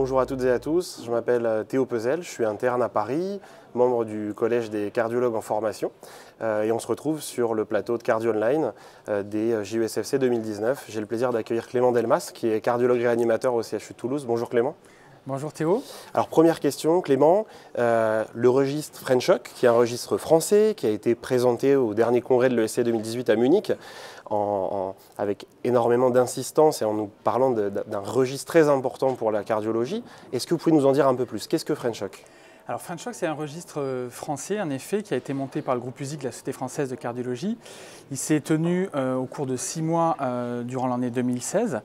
Bonjour à toutes et à tous, je m'appelle Théo Pezel, je suis interne à Paris, membre du Collège des cardiologues en formation et on se retrouve sur le plateau de Cardio Online des JESFC 2019. J'ai le plaisir d'accueillir Clément Delmas qui est cardiologue réanimateur au CHU de Toulouse. Bonjour Clément. Bonjour Théo. Alors première question Clément, le registre Frenchoc qui est un registre français qui a été présenté au dernier congrès de l'ESC 2018 à Munich avec énormément d'insistance et en nous parlant d'un registre très important pour la cardiologie. Est-ce que vous pouvez nous en dire un peu plus? Qu'est-ce que Frenchoc? Alors Frenchoc, c'est un registre français en effet qui a été monté par le groupe USIC, la Société française de cardiologie. Il s'est tenu au cours de 6 mois durant l'année 2016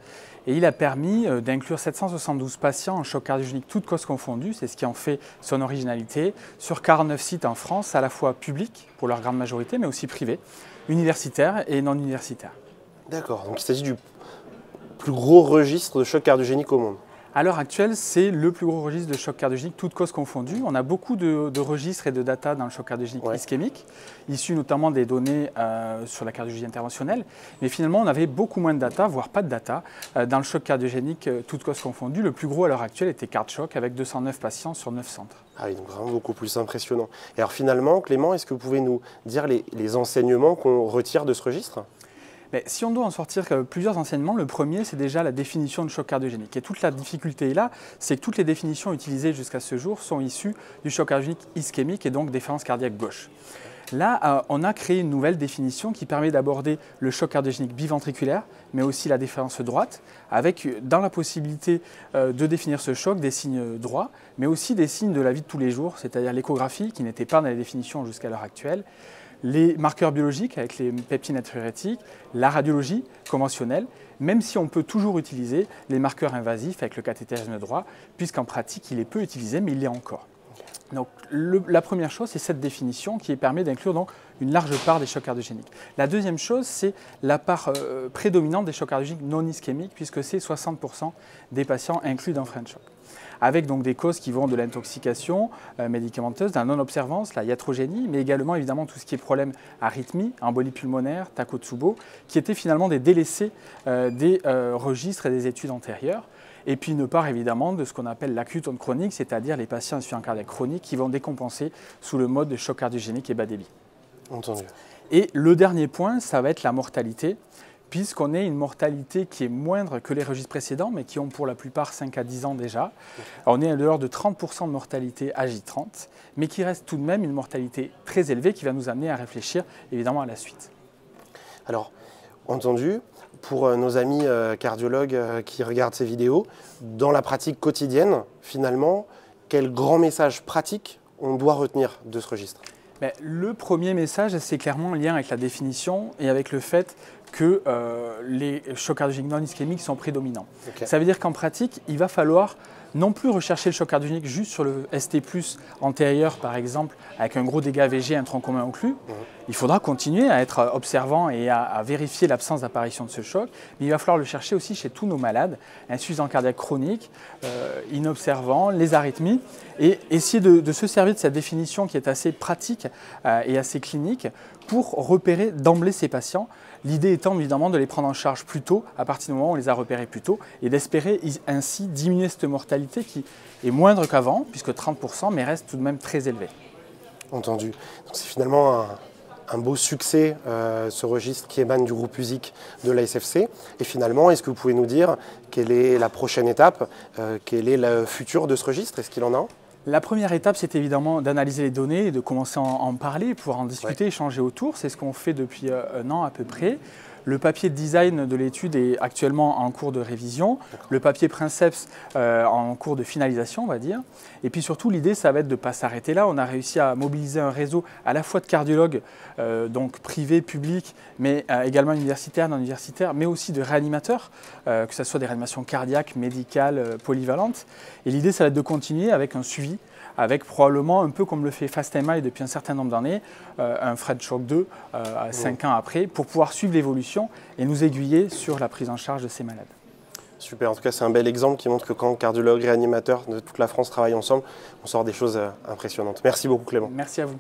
et il a permis d'inclure 772 patients en choc cardiogénique toutes causes confondues, c'est ce qui en fait son originalité, sur 49 sites en France, à la fois publics pour leur grande majorité mais aussi privés, universitaires et non universitaires. D'accord, donc il s'agit du plus gros registre de choc cardiogénique au monde. À l'heure actuelle, c'est le plus gros registre de choc cardiogénique, toutes causes confondues. On a beaucoup de registres et de data dans le choc cardiogénique ischémique, issus notamment des données sur la cardiologie interventionnelle. Mais finalement, on avait beaucoup moins de data, voire pas de data, dans le choc cardiogénique, toutes causes confondues. Le plus gros à l'heure actuelle était CardShock, avec 209 patients sur 9 centres. Ah oui, donc vraiment beaucoup plus impressionnant. Et alors finalement, Clément, est-ce que vous pouvez nous dire les enseignements qu'on retire de ce registre ? Mais si on doit en sortir plusieurs enseignements, le premier, c'est déjà la définition de choc cardiogénique. Et toute la difficulté est là, c'est que toutes les définitions utilisées jusqu'à ce jour sont issues du choc cardiogénique ischémique et donc déférence cardiaque gauche. Là, on a créé une nouvelle définition qui permet d'aborder le choc cardiogénique biventriculaire, mais aussi la déférence droite, avec dans la possibilité de définir ce choc des signes droits, mais aussi des signes de la vie de tous les jours, c'est-à-dire l'échographie, qui n'était pas dans les définitions jusqu'à l'heure actuelle, les marqueurs biologiques avec les peptides natriurétiques, la radiologie conventionnelle, même si on peut toujours utiliser les marqueurs invasifs avec le cathétérisme droit, puisqu'en pratique, il est peu utilisé, mais il l'est encore. Donc, la première chose, c'est cette définition qui permet d'inclure donc une large part des chocs cardiogéniques. La deuxième chose, c'est la part prédominante des chocs cardiogéniques non ischémiques, puisque c'est 60% des patients inclus dans Frenchoc. Avec donc des causes qui vont de l'intoxication médicamenteuse, de la non-observance, la iatrogénie, mais également évidemment tout ce qui est problème arythmie, embolie pulmonaire, Takotsubo, qui étaient finalement des délaissés des registres et des études antérieures. Et puis une part évidemment de ce qu'on appelle l'acute onde chronique, c'est-à-dire les patients insuffisants cardiaque chronique qui vont décompenser sous le mode de choc cardiogénique et bas débit. Entendu. Et le dernier point, ça va être la mortalité, puisqu'on a une mortalité qui est moindre que les registres précédents, mais qui ont pour la plupart 5 à 10 ans déjà. On est à l'ordre de 30% de mortalité à J30, mais qui reste tout de même une mortalité très élevée qui va nous amener à réfléchir évidemment à la suite. Alors, entendu, pour nos amis cardiologues qui regardent ces vidéos, dans la pratique quotidienne, finalement, quel grand message pratique on doit retenir de ce registre ? Le premier message, c'est clairement en lien avec la définition et avec le fait que les chocs cardiogéniques non ischémiques sont prédominants. Okay. Ça veut dire qu'en pratique, il va falloir non plus rechercher le choc cardiogénique juste sur le ST+ antérieur, par exemple, avec un gros dégât VG, un tronc commun occlus. Il faudra continuer à être observant et à vérifier l'absence d'apparition de ce choc, mais il va falloir le chercher aussi chez tous nos malades, insuffisants cardiaques chroniques, inobservants, les arythmies, et essayer de se servir de cette définition qui est assez pratique et assez clinique pour repérer d'emblée ces patients. L'idée étant évidemment de les prendre en charge plus tôt, à partir du moment où on les a repérés plus tôt, et d'espérer ainsi diminuer cette mortalité qui est moindre qu'avant, puisque 30%, mais reste tout de même très élevée. Entendu. C'est finalement un beau succès, ce registre qui émane du groupe USIC de la SFC. Et finalement, est-ce que vous pouvez nous dire quelle est la prochaine étape, quel est le futur de ce registre? Est-ce qu'il en a un? La première étape, c'est évidemment d'analyser les données et de commencer à en parler, pouvoir en discuter, échanger autour. C'est ce qu'on fait depuis un an à peu près. Le papier de design de l'étude est actuellement en cours de révision. Le papier Princeps en cours de finalisation, on va dire. Et puis surtout, l'idée, ça va être de ne pas s'arrêter là. On a réussi à mobiliser un réseau à la fois de cardiologues, donc privés, publics, mais également universitaires, non universitaires, mais aussi de réanimateurs, que ce soit des réanimations cardiaques, médicales, polyvalentes. Et l'idée, ça va être de continuer avec un suivi, avec probablement, un peu comme le fait FastMI depuis un certain nombre d'années, un Frenchoc 2 à 5 ans après, pour pouvoir suivre l'évolution et nous aiguiller sur la prise en charge de ces malades. Super, en tout cas c'est un bel exemple qui montre que quand cardiologues et réanimateurs de toute la France travaillent ensemble, on sort des choses impressionnantes. Merci beaucoup Clément. Merci à vous.